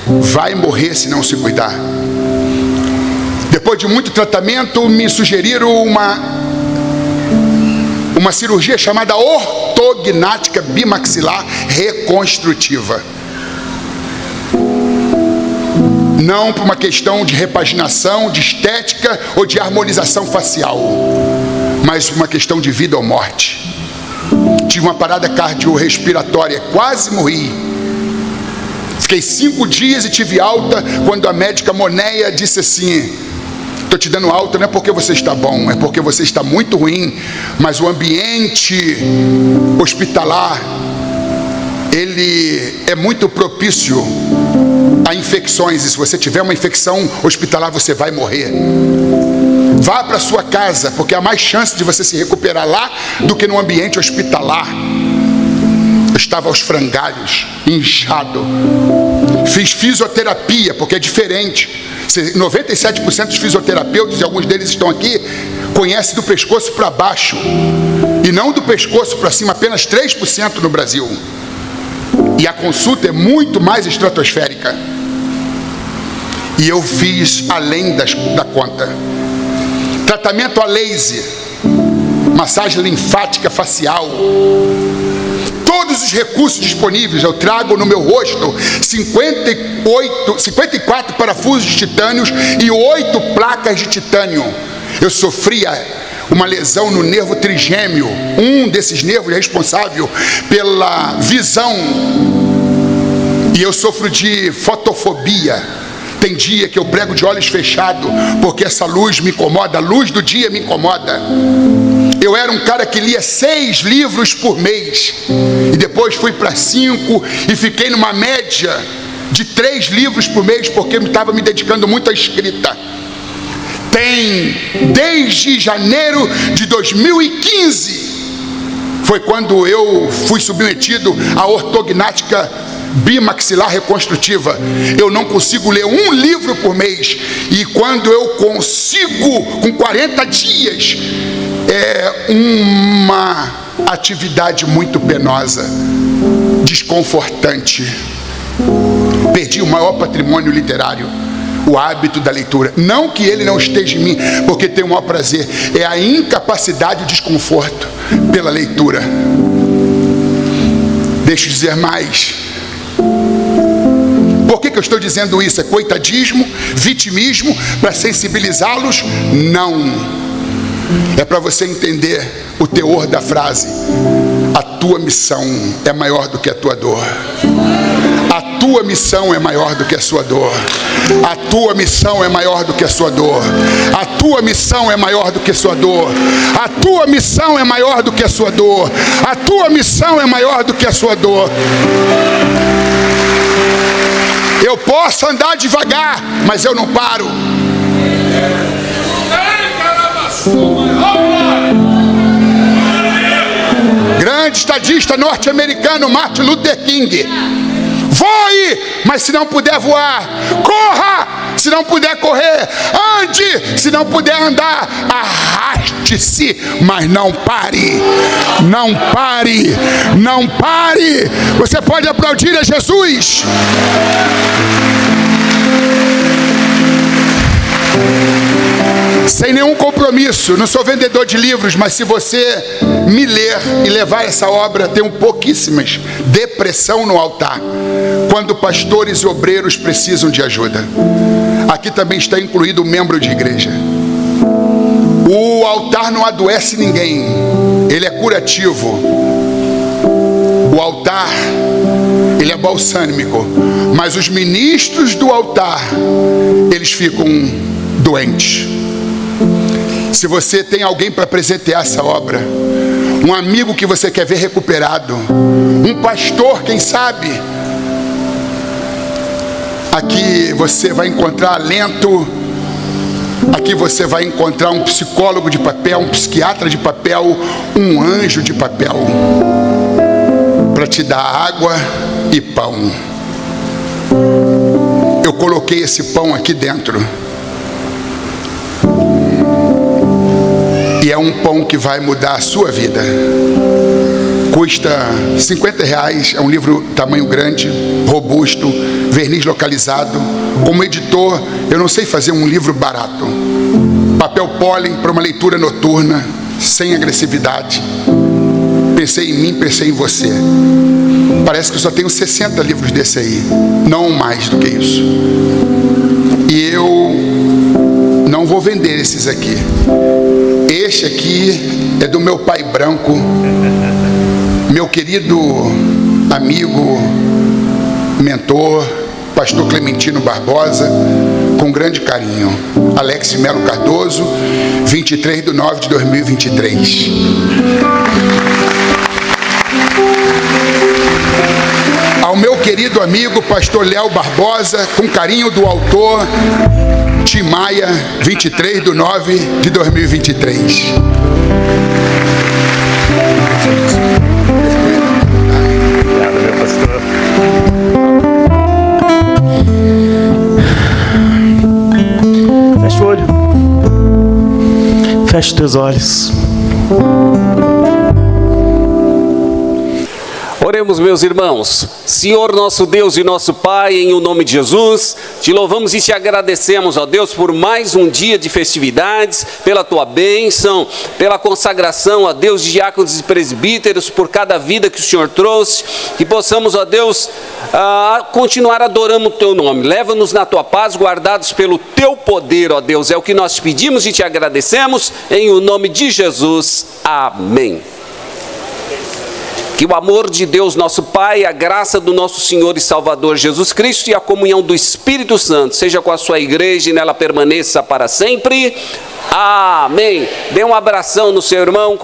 vai morrer se não se cuidar. Depois de muito tratamento, me sugeriram uma cirurgia chamada ortognática bimaxilar reconstrutiva. Não por uma questão de repaginação, de estética ou de harmonização facial, mas por uma questão de vida ou morte. Tive uma parada cardiorrespiratória, quase morri. Fiquei 5 dias e tive alta, quando a médica Moneia disse assim, estou te dando alta não é porque você está bom, é porque você está muito ruim, mas o ambiente hospitalar, ele é muito propício a infecções, e se você tiver uma infecção hospitalar, você vai morrer. Vá para sua casa, porque há mais chance de você se recuperar lá do que no ambiente hospitalar. Eu estava aos frangalhos, inchado. Fiz fisioterapia, porque é diferente. 97% dos fisioterapeutas, e alguns deles estão aqui, conhecem do pescoço para baixo, e não do pescoço para cima, apenas 3% no Brasil. E a consulta é muito mais estratosférica. E eu fiz além da conta. Tratamento a laser, massagem linfática facial, todos os recursos disponíveis. Eu trago no meu rosto 54 parafusos de titânio e 8 placas de titânio. eu sofria uma lesão no nervo trigêmeo. Um desses nervos é responsável pela visão. E eu sofro de fotofobia. Tem dia que eu prego de olhos fechados, porque essa luz me incomoda, a luz do dia me incomoda. Eu era um cara que lia 6 livros por mês, e depois fui para 5, e fiquei numa média de 3 livros por mês, porque eu estava me dedicando muito à escrita. Desde janeiro de 2015, foi quando eu fui submetido à ortognática bimaxilar reconstrutiva. Eu não consigo ler um livro por mês, e quando eu consigo, com 40 dias, é uma atividade muito penosa, desconfortante. Perdi o maior patrimônio literário, o hábito da leitura. Não que ele não esteja em mim, porque tenho o maior prazer, é a incapacidade e o desconforto pela leitura. Deixa eu dizer mais. Por que eu estou dizendo isso? É coitadismo, vitimismo, para sensibilizá-los? Não. É para você entender o teor da frase. A tua missão é maior do que a tua dor. A tua missão é maior do que a sua dor. A tua missão é maior do que a sua dor. A tua missão é maior do que a sua dor. A tua missão é maior do que a sua dor. A tua missão é maior do que a sua dor. Eu posso andar devagar, mas eu não paro. Grande estadista norte-americano Martin Luther King. Voe, mas se não puder voar, corra, se não puder correr, ande, se não puder andar, arraste-se, mas não pare, não pare, não pare. Você pode aplaudir a Jesus. Sem nenhum compromisso, não sou vendedor de livros, mas se você me ler e levar essa obra, tenho pouquíssimas. Depressão no altar, quando pastores e obreiros precisam de ajuda. Aqui também está incluído o membro de igreja. O altar não adoece ninguém, ele é curativo. O altar, ele é balsâmico, mas os ministros do altar, eles ficam doentes. Se você tem alguém para presentear essa obra, um amigo que você quer ver recuperado, um pastor, quem sabe, aqui você vai encontrar alento, aqui você vai encontrar um psicólogo de papel, um psiquiatra de papel, um anjo de papel, para te dar água e pão. Eu coloquei esse pão aqui dentro. E é um pão que vai mudar a sua vida. Custa R$50, é um livro tamanho grande, robusto, verniz localizado. Como editor, eu não sei fazer um livro barato. Papel pólen para uma leitura noturna, sem agressividade. Pensei em mim, pensei em você. Parece que eu só tenho 60 livros desse aí, não mais do que isso. E eu não vou vender esses aqui. Este aqui é do meu pai branco, meu querido amigo, mentor, pastor Clementino Barbosa, com grande carinho. Alex Melo Cardoso, 23/9/2023. Ao meu querido amigo, pastor Léo Barbosa, com carinho do autor, Tim Maia, 23/9/2023.
Obrigado, meu pastor. Fecha o olho. Fecha os teus olhos.
Oremos, meus irmãos. Senhor nosso Deus e nosso Pai, em o nome de Jesus, te louvamos e te agradecemos, ó Deus, por mais um dia de festividades, pela tua bênção, pela consagração, ó Deus, de diáconos e presbíteros, por cada vida que o Senhor trouxe, que possamos, ó Deus, continuar adorando o teu nome. Leva-nos na tua paz, guardados pelo teu poder, ó Deus. É o que nós te pedimos e te agradecemos, em o nome de Jesus. Amém. Que o amor de Deus, nosso Pai, a graça do nosso Senhor e Salvador Jesus Cristo e a comunhão do Espírito Santo seja com a sua igreja e nela permaneça para sempre. Amém. Dê um abração no seu irmão.